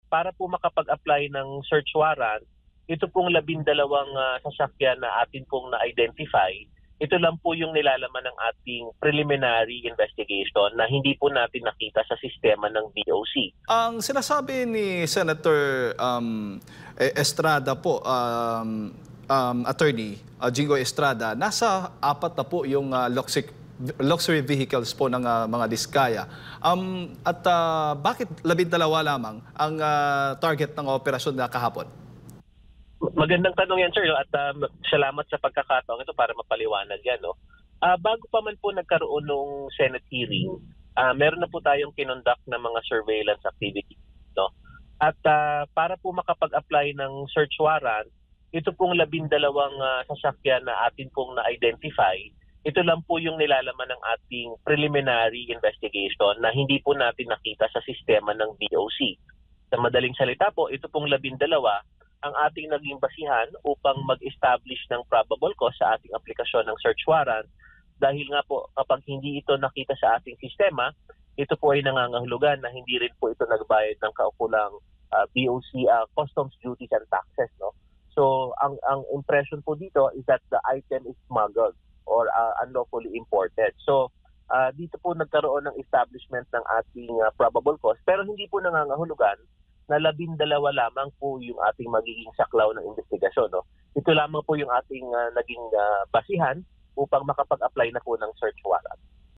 para po makapag-apply ng search warrant, ito pong 12 sasakyan na atin pong na-identify, ito lang po yung nilalaman ng ating preliminary investigation na hindi po natin nakita sa sistema ng DOC. Ang sinasabi ni Senator Estrada po, Attorney Jingoy Estrada, nasa 4 na po yung luxury vehicles po ng mga Diskaya. Bakit 12 lamang ang target ng operasyon na kahapon? Magandang tanong yan, sir, at salamat sa pagkakataon ito para mapaliwanag yan. No? Bago pa man po nagkaroon ng Senate hearing, meron na po tayong kinonduct na mga surveillance activity. No? At para po makapag-apply ng search warrant, ito pong 12 sasakyan na atin pong na-identify, ito lang po yung nilalaman ng ating preliminary investigation na hindi po natin nakita sa sistema ng DOC. Sa madaling salita po, ito pong 12 ang ating naging basihan upang mag-establish ng probable cause sa ating aplikasyon ng search warrant dahil nga po kapag hindi ito nakita sa ating sistema, ito po ay nangangahulugan na hindi rin po ito nagbayad ng kaukulang BOC customs duties and taxes. No? So ang impression po dito is that the item is smuggled or unlawfully imported. So dito po nagkaroon ng establishment ng ating probable cause pero hindi po nangangahulugan na 12 lamang po yung ating magiging saklaw ng investigasyon. No? Ito lamang po yung ating naging basihan upang makapag-apply na po ng search warrant.